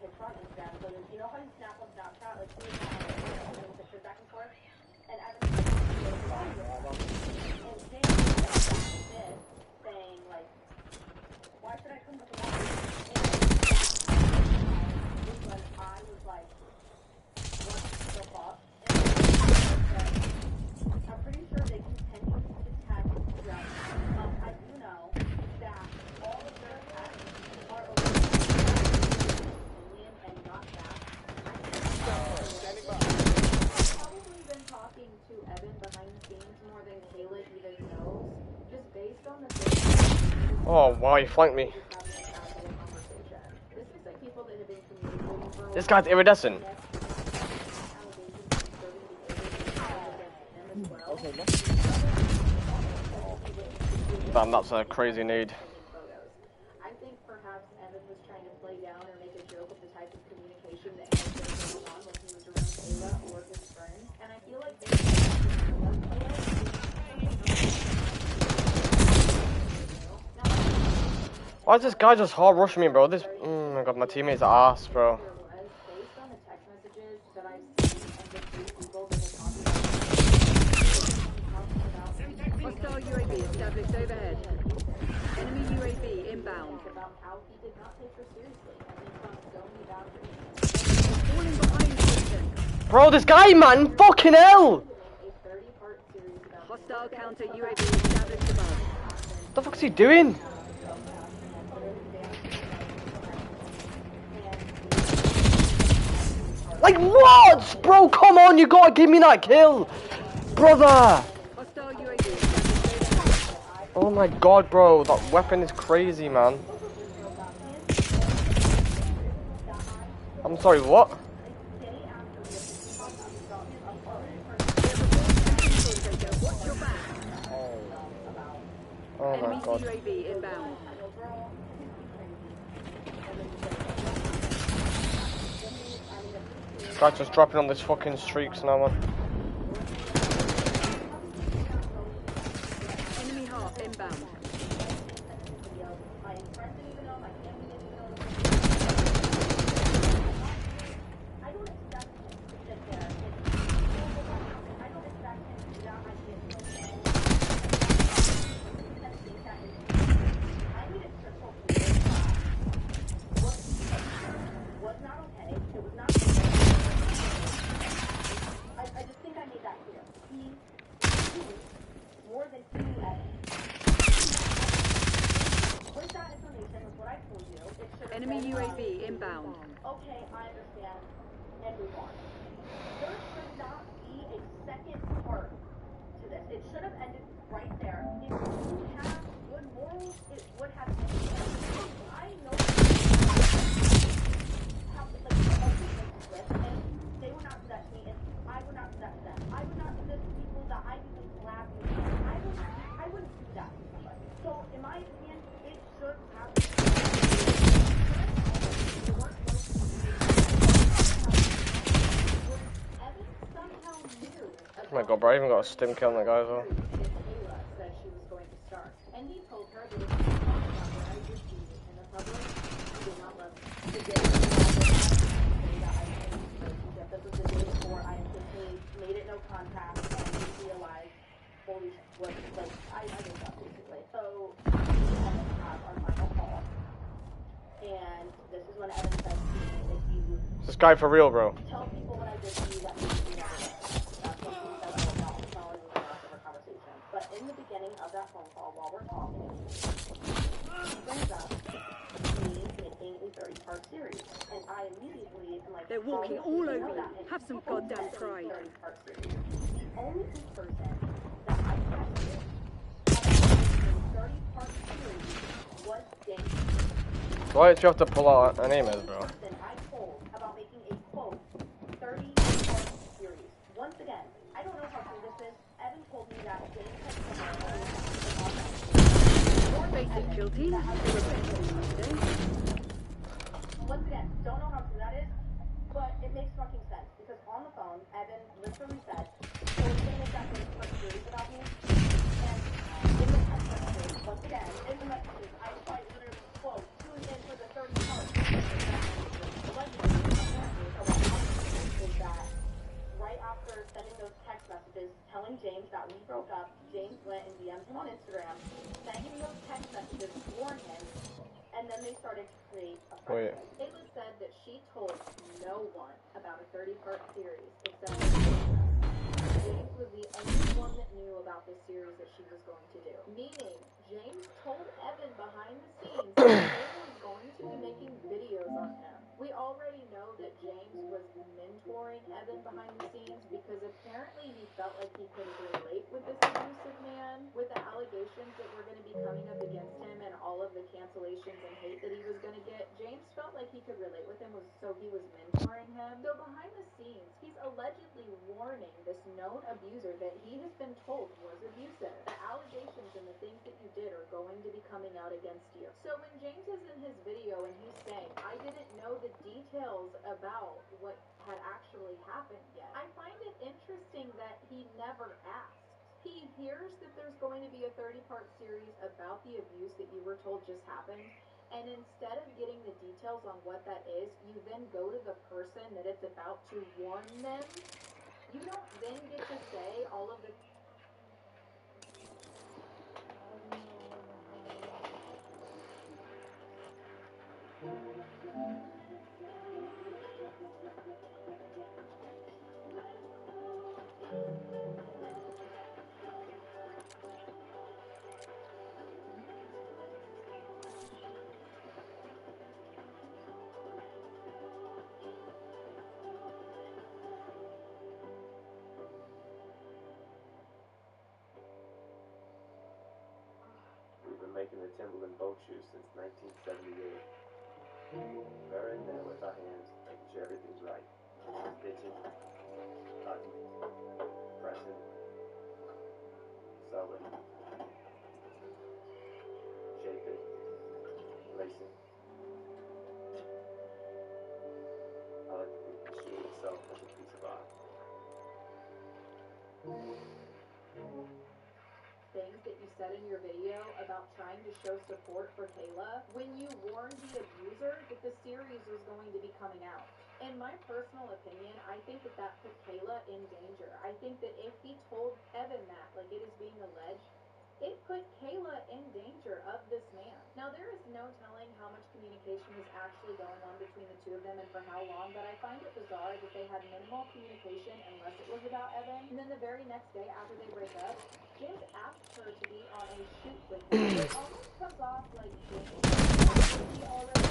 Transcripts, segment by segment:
picture on Instagram. So you know how you snap on Snapchat, like you with pictures back and forth, and Evan and James this saying like, why should I come with the water? And I was like, what the fuck? I'm pretty sure they continue to tag throughout. I do know that all of their tags are over million and not that. I've probably been talking to Evan behind the scenes more than Kayla even knows, just based on the things. Oh wow, you flanked me. This is like people that have been communicating for a while. This guy's iridescent. Damn, that's a crazy need. I think perhaps Evan was trying to play down or make a joke of the type of communication that he was going on when he was around Kayla or his friends. And I feel like Why is this guy just hard rushing me, bro? This, oh my god, my teammate's ass, bro. based on the text messages that I've seen and the three people that have talked about Hostile UAV established overhead. Enemy UAV inbound. about how he did not take her seriously and he crossed so many boundaries. Falling behind position. Bro, this guy, man, fucking hell! A 30-part series about Hostile counter UAV established above. What the fuck is he doing? Like what? Bro, come on, you gotta give me that kill! Brother! Hostile UAV established overhead. Oh my god, bro, that weapon is crazy, man. I'm sorry, what? Watch your back. Oh my Enemy god. UAV inbound. This guy's just dropping on this fucking streaks now, man. Enemy heart inbound. Enemy UAV inbound. Okay, I understand. And move on. There should not be a second part to this. It should have ended right there. If you have good morals, it would have ended there. I know how to like with, and they would not do that to me, and I would not do that to them. I would not do this to people that I even collab with. I wouldn't do that to somebody. So, in my opinion, it should have. Oh my god, bro, I even got a stim kill on that guy as well. Said she was going to start, and he told her that if she talked about what I did to you in the public, he did not love me. The day this was the day before I officially made it no contact and realized, holy shit, what like I did that basically. So we had to have our final call, and this is when Evan said to me, if you Is this guy for real, bro? tell people what I did to you, that means you never did. That's what he said all about. It's not like we had a conversation. But in the beginning of that phone call, while we're talking, he brings up me making a 30-part series. And I immediately am like, They're walking all over you. Have some goddamn pride. 30-part series. The only person that I tested about a 30-part series was Dave. Why did you have to pull out an aim, bro? I told about making a quote 30-part series. Once again, I don't know how true this is. Evan told me that James had Basic kill team. They were better than you today. Once again, don't know how true that is, but it makes fucking sense because on the phone, Evan literally said, so it's going to make that 30-part series about me. And in the text messages, once again, in the messages, I literally quote, tune in for the 30 parts. broke up, James went and DM'd him on Instagram, sent him those text messages, warned him, and then they started to create a friendship. Kayla said that she told no one about a 30-part series except for James was the only one that knew about this series that she was going to do. Meaning, James told Evan behind the scenes that Kayla was going to be making videos on him. We already know that James was mentoring Evan behind the scenes because apparently he felt like he could relate with this abusive man. With the allegations that were going to be coming up against him and all of the cancellations and hate that he was going to get, James felt like he could relate with him, so he was mentoring him. So behind the scenes, he's allegedly warning this known abuser that he has been told was abusive. The allegations and the things that you did are going to be coming out against you. So when James is in his video and he's saying, I didn't know the details about what had actually happened yet, I find it interesting that he never asked. He hears that there's going to be a 30-part series about the abuse that you were told just happened, and instead of getting the details on what that is, you then go to the person that it's about to warn them. You don't then get to say all of the We've been making the Timberland boat shoes since 1978. We're in there with our hands, making sure everything's right. Stitching, cutting, pressing, sewing, shaping, lacing. I like to think the machine itself is a piece of art. things that you said in your video about trying to show support for Kayla when you warned the abuser that the series was going to be coming out. In my personal opinion, I think that that put Kayla in danger. I think that if he told Evan that, like it is being alleged, it put Kayla in danger of this man. Now, there is no telling how much communication was actually going on between the two of them and for how long, but I find it bizarre that they had minimal communication unless it was about Evan. And then the very next day after they break up, James asked her to be on a shoot with him. It almost comes off like James he already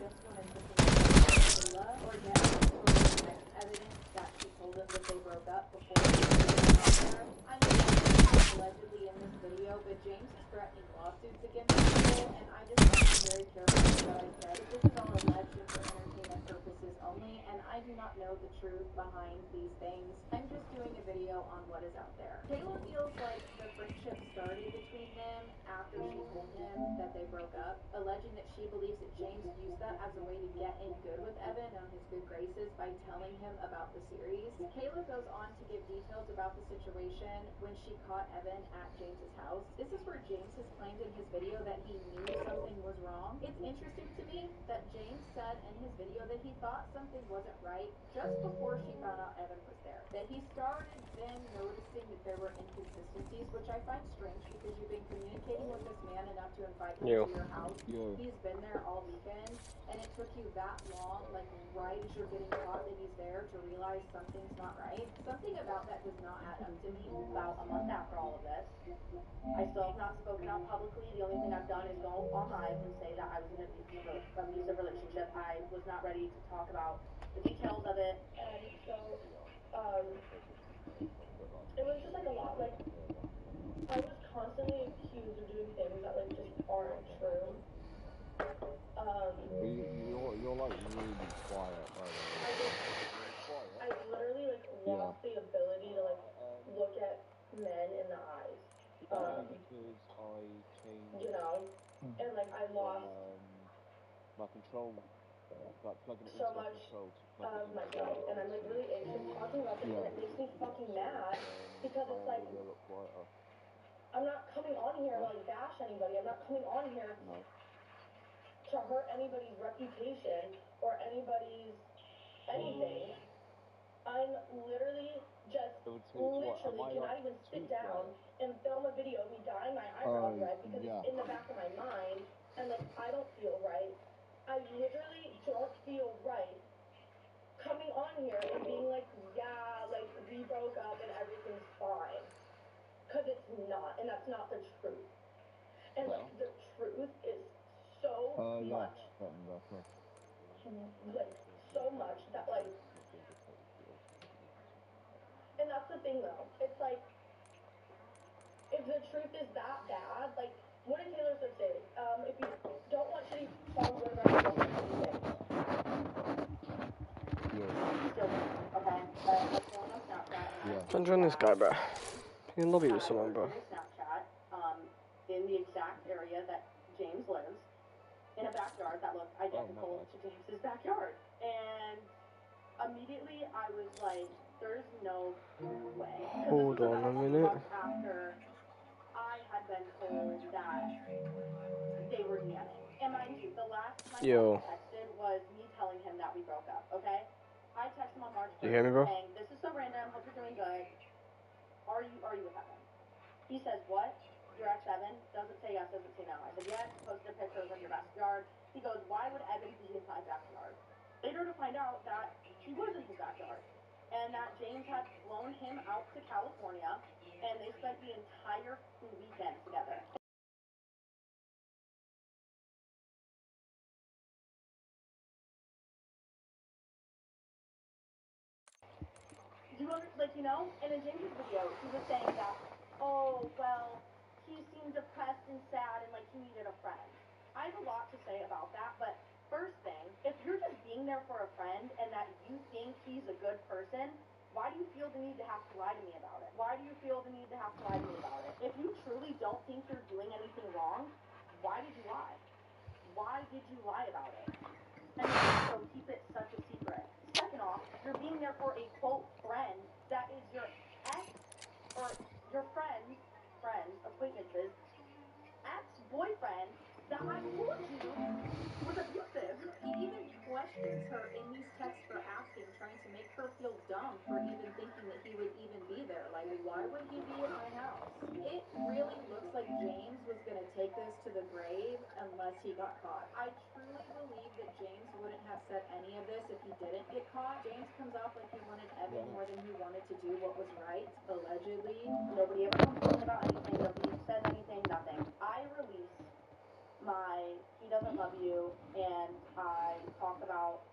just wanted to Kayla, or get text evidence that she told him that they broke up before he out there. I know that's allegedly in this video, but James is threatening lawsuits against people, and I just want to be very careful with what I said. This is all alleged and for entertainment purposes only, and I do not know the truth behind these things. I'm just doing a video on what is out there. Kayla feels like the friendship started between them after she told him that they broke up, alleging that she believes that James used that as a way to get in good with Evan on his good graces by telling him about the series. Kayla goes on to give details about the situation when she caught Evan at James's house. This is where James has claimed in his video that he knew something was wrong. It's interesting to me that James said in his video that he thought something wasn't right just before she found out Evan was there. That he started then noticing that there were inconsistencies, which I find strange because you've been communicating with this man enough to invite him to your house. He's been there all weekend, and it took you that long, like right as you're getting caught that he's there, to realize something's not right. Something about that does not add up to me. About a month after all of this, I still have not spoken out publicly. The only thing I've done is go on live and say that I was in an abusive relationship. I was not ready to talk about the details of it, and so it was just like a lot. Like I was constantly accused of doing things that like just aren't true. You're like really quiet, by the way. I literally like lost the ability to like look at men in the eyes. Because I changed, You know, and like I lost my control, like plugging it so into my much control to plug of it into myself, and I'm like really anxious talking about this, and it makes me fucking mad because it's like you're a lot quieter. I'm not coming on here to like bash anybody. I'm not coming on here to hurt anybody's reputation or anybody's anything. I'm literally just It would tweet what? Am literally I cannot like even sit tweet down right? and film a video of me dyeing my eyebrows red because yeah. it's in the back of my mind and like I don't feel right. I literally don't feel right coming on here and being like, yeah, like we broke up and everything's fine. Cause it's not, and that's not the truth. And like the truth is so Yeah. much, like so much that like, and that's the thing though. It's like, if the truth is that bad, like, what did Taylor Swift say? If you don't want shitty songs, what about you? Okay, but I was going on Snapchat. Don't join this guy, bro. You can lobby with someone, bro. Snapchat, in the exact area that James lives, in a backyard that looked identical to James's backyard. And immediately I was like, there's no way. Hold on a minute. After I had been told that they were DMing. And mind you, the last time I texted was me telling him that we broke up, okay? I texted him on March 1st you hear me, bro? saying, this is so random, hope you're doing good. Are you with Evan? He says, what? You're at 7? Doesn't say yes, doesn't say no. I said, yes, posted pictures of your backyard. He goes, why would Evan be in my backyard? Later to find out that he was in his backyard. And that James had flown him out to California, and they spent the entire weekend together. And in James's video, he was saying that, oh, well, he seemed depressed and sad and like he needed a friend. I have a lot to say about that, but first thing, if you're just being there for a friend and that you think he's a good person, why do you feel the need to have to lie to me about it? Why do you feel the need to have to lie to me about it? If you truly don't think you're doing anything wrong, why did you lie? Why did you lie about it? And also keep it such a secret. Second off, you're being there for a quote friend that is your ex or your friend's acquaintances, ex-boyfriend that I told you was abusive. He even questions her in these texts for asking, trying to make her feel dumb for even thinking that he would even be there. Like, why would he be at my house? It really looks like James was going to take this to the grave unless he got caught. I truly believe that James wouldn't have said any of this if he didn't get caught. James comes off like he wanted Evan more than he wanted to do what was right, allegedly. Nobody ever complained about anything. Nobody said anything, nothing. I released my He Doesn't Love You, and I talk about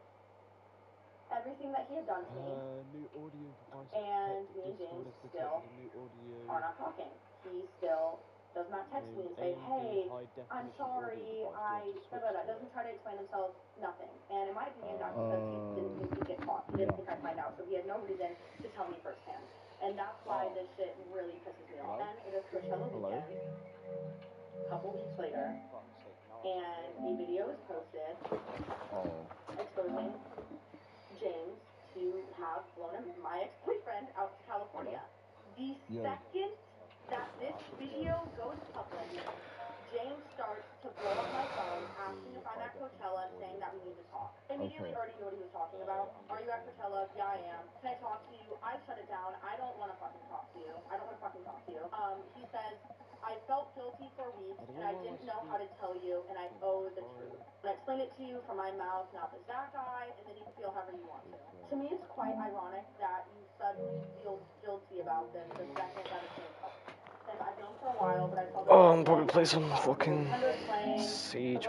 everything that he had done to me. New audio device. And me and James still are not talking. He still does not text me and say, hey, I'm sorry, doesn't try to explain himself, nothing. And in my opinion, that's because he didn't think he'd get caught. He didn't think I'd find out, so he had no reason to tell me firsthand. And that's why this shit really pisses me off. Then it is Coachella weekend, a couple weeks later, and a video is posted exposing James to have flown my ex-boyfriend out to California. The second that this video goes public, James starts to blow up my phone, asking if I'm at Coachella, saying that we need to talk. I immediately already knew what he was talking about. Are you at Coachella? Yeah, I am. Can I talk to you? I shut it down. I don't want to fucking talk to you. I don't want to fucking talk to you. He says, I felt guilty for weeks, and I didn't know how to tell you, and I owe the truth. I explained it to you from my mouth, not this that guy, and then you can feel however you want to. To me, it's quite ironic that you suddenly feel guilty about this the second that it's being public. And I've known for a while, but I told him, Oh, I'm probably play some fucking Siege.